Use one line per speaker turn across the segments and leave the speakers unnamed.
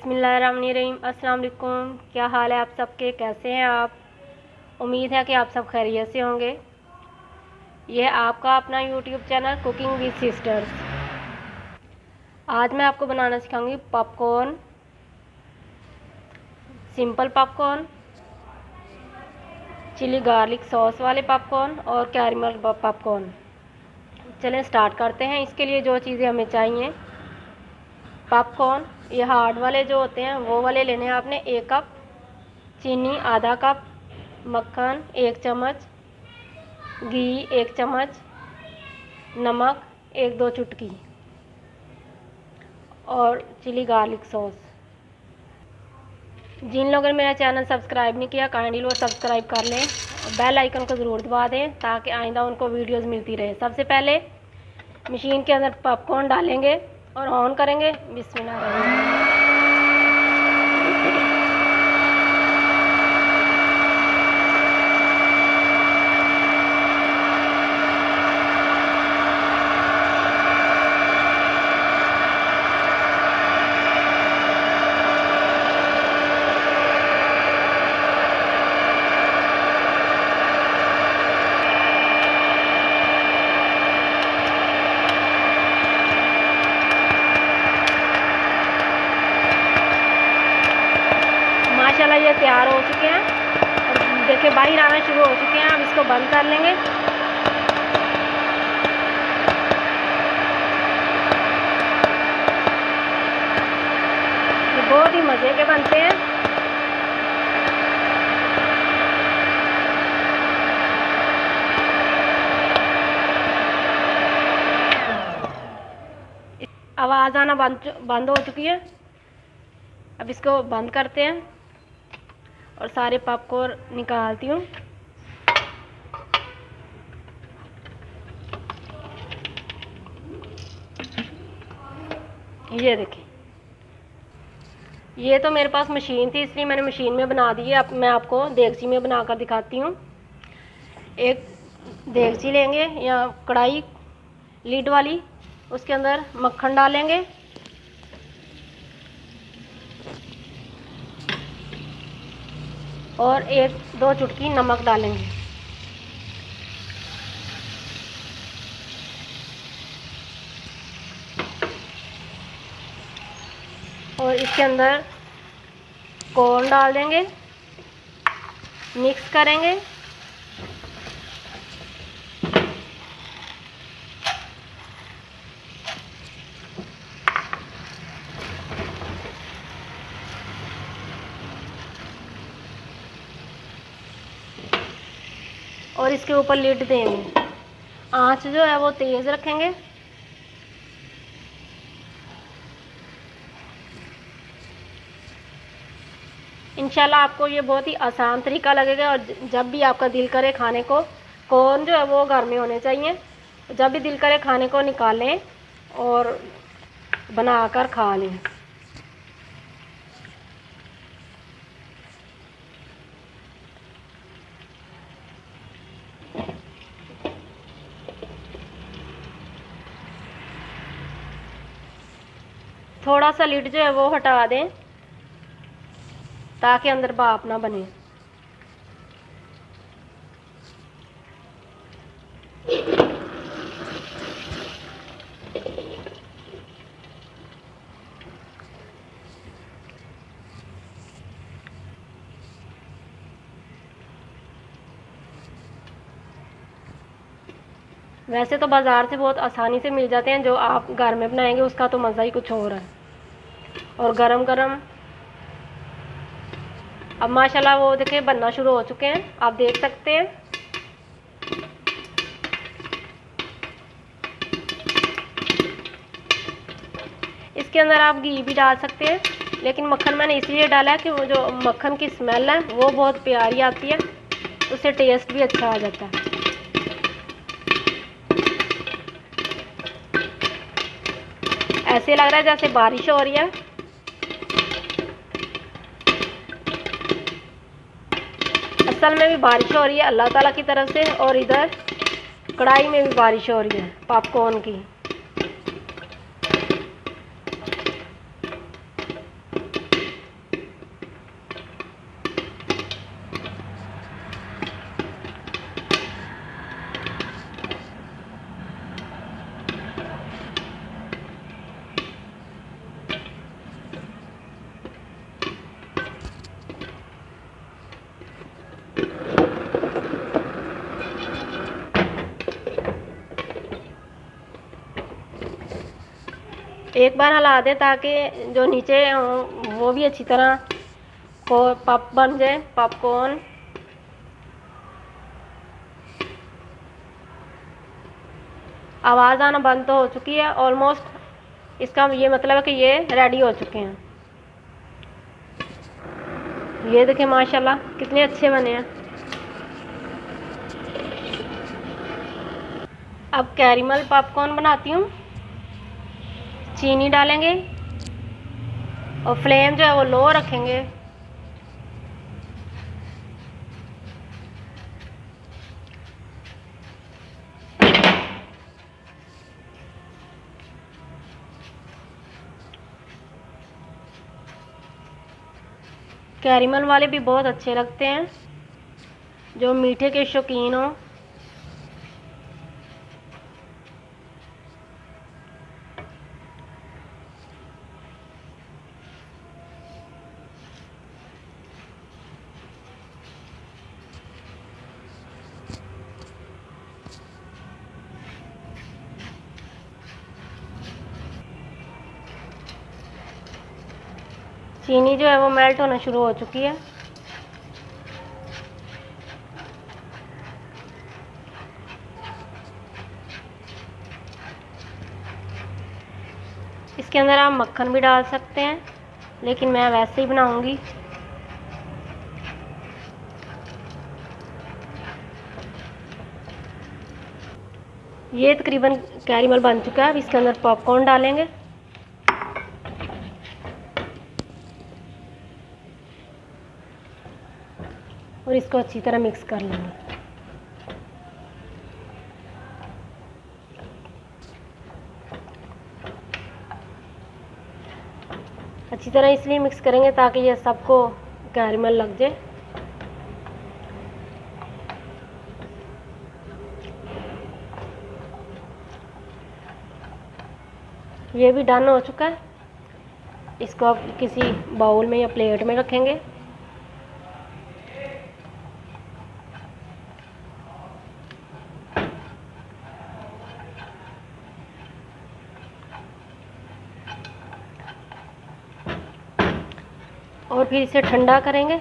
बिस्मिल्लाहिर्रहमानिर्रहीम। अस्सलाम वालेकुम। क्या हाल है आप सबके, कैसे हैं आप? उम्मीद है कि आप सब खैरियत से होंगे। यह आपका अपना YouTube channel cooking with sisters. आज मैं आपको बनाना सिखाऊंगी popcorn, simple popcorn, chilli garlic sauce वाले पॉपकॉर्न और कैरमल पॉपकॉर्न। चलें स्टार्ट करते हैं। इसके लिए जो चीज़ें हमें चाहिए, पॉपकॉर्न ये हार्ड वाले जो होते हैं वो वाले लेने हैं आपने 1 कप, चीनी आधा कप, मक्खन 1 चम्मच, घी 1 चम्मच, नमक 1-2 चुटकी और चिली गार्लिक सॉस। जिन लोगों ने मेरा चैनल सब्सक्राइब नहीं किया काइंडली वो सब्सक्राइब कर लें और बेल आइकन को ज़रूर दबा दें ताकि आइंदा उनको वीडियोस मिलती रहे। सबसे पहले मशीन के अंदर पॉपकॉर्न डालेंगे और ऑन करेंगे। बिस्मिल्लाह। माशाल्लाह ये तैयार हो चुके हैं और देखिए बाहर आना शुरू हो चुके हैं। अब इसको बंद कर लेंगे। ये बहुत ही मज़े के बनते हैं। आवाज़ आना बंद हो चुकी है। अब इसको बंद करते हैं और सारे पॉपकॉर्न निकालती हूँ। ये देखिए, ये तो मेरे पास मशीन थी इसलिए मैंने मशीन में बना दी है। अब मैं आपको देगची में बनाकर दिखाती हूँ। एक देगची लेंगे या कढ़ाई लीड वाली, उसके अंदर मक्खन डालेंगे, और 1-2 चुटकी नमक डालेंगे। और इसके अंदर कॉर्न डाल देंगे, मिक्स करेंगे। और इसके ऊपर लिड देंगे। आंच जो है वो तेज़ रखेंगे। इंशाल्लाह आपको ये बहुत ही आसान तरीका लगेगा। और जब भी आपका दिल करे खाने को, कॉर्न जो है वो घर में होने चाहिए। जब भी दिल करे खाने को निकालें और बनाकर खा लें। थोड़ा सा लिड जो है वो हटा दें ताकि अंदर भाप ना बने। वैसे तो बाज़ार से बहुत आसानी से मिल जाते हैं, जो आप घर में बनाएंगे उसका तो मज़ा ही कुछ और है। और गरम गरम अब माशाल्लाह वो देखिए बनना शुरू हो चुके हैं, आप देख सकते हैं। इसके अंदर आप घी भी डाल सकते हैं, लेकिन मक्खन मैंने इसलिए डाला है कि वो जो मक्खन की स्मेल है वो बहुत प्यारी आती है, उससे टेस्ट भी अच्छा आ जाता है। ऐसे लग रहा है जैसे बारिश हो रही है। असल में भी बारिश हो रही है अल्लाह ताला की तरफ से, और इधर कढ़ाई में भी बारिश हो रही है पॉपकॉर्न की। एक बार हिला दें ताकि जो नीचे वो भी अच्छी तरह को पप बन जाए, पॉपकॉर्न। आवाज़ आना बंद तो हो चुकी है ऑलमोस्ट, इसका ये मतलब है कि ये रेडी हो चुके हैं। ये देखिए माशाल्लाह कितने अच्छे बने हैं। अब कैरेमल पॉपकॉर्न बनाती हूँ। चीनी डालेंगे और फ्लेम जो है वो लो रखेंगे। कैरेमल वाले भी बहुत अच्छे लगते हैं जो मीठे के शौकीन हो। चीनी जो है वो मेल्ट होना शुरू हो चुकी है। इसके अंदर आप मक्खन भी डाल सकते हैं, लेकिन मैं वैसे ही बनाऊंगी। ये तकरीबन कैरेमल बन चुका है। अब इसके अंदर पॉपकॉर्न डालेंगे और इसको अच्छी तरह मिक्स कर लेंगे। अच्छी तरह इसलिए मिक्स करेंगे ताकि ये सबको कैरेमल लग जाए। ये भी डन हो चुका है। इसको आप किसी बाउल में या प्लेट में रखेंगे। और फिर इसे ठंडा करेंगे।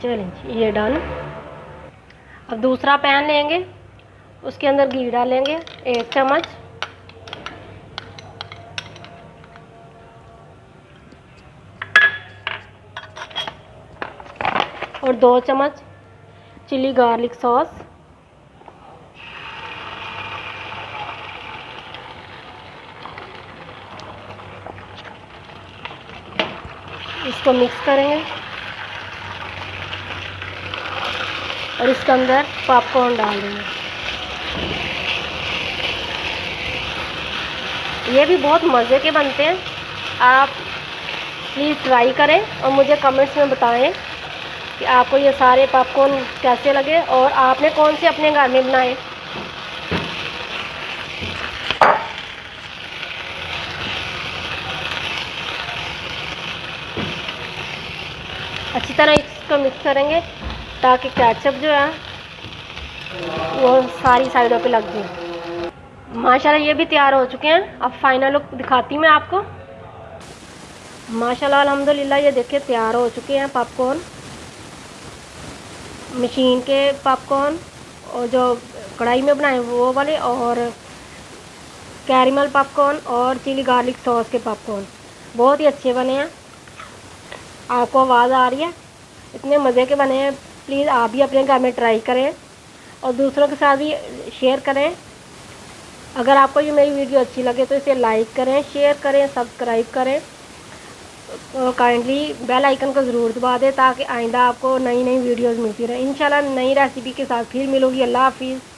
चलिए ये डन। अब दूसरा पैन लेंगे, उसके अंदर घी डालेंगे 1 चम्मच। और 2 चम्मच चिली गार्लिक सॉस। इसको मिक्स करेंगे और इसके अंदर पॉपकॉर्न डाल देंगे। ये भी बहुत मज़े के बनते हैं। आप प्लीज़ ट्राई करें और मुझे कमेंट्स में बताएं कि आपको ये सारे पॉपकॉर्न कैसे लगे और आपने कौन से अपने घर में बनाए। अच्छी तरह इसको मिक्स करेंगे ताकि केचप जो है वो सारी साइडों पे लग जाए। माशाल्लाह ये भी तैयार हो चुके हैं। अब फाइनल लुक दिखाती हूँ मैं आपको। माशाल्लाह अल्हम्दुलिल्लाह ये देखिए तैयार हो चुके हैं पॉपकॉर्न। मशीन के पॉपकॉर्न और जो कढ़ाई में बनाए वो वाले, और कैरेमल पॉपकॉर्न और चिली गार्लिक सॉस के पॉपकॉर्न बहुत ही अच्छे बने हैं। आपको आवाज़ आ रही है, इतने मज़े के बने हैं। प्लीज़ आप भी अपने घर में ट्राई करें और दूसरों के साथ भी शेयर करें। अगर आपको ये मेरी वीडियो अच्छी लगे तो इसे लाइक करें, शेयर करें, सब्सक्राइब करें और काइंडली बेल आइकन को ज़रूर दबा दें ताकि आइंदा आपको नई नई वीडियोज़ मिलती रहे। इंशाल्लाह नई रेसिपी के साथ फिर मिलूँगी। अल्लाह हाफिज़।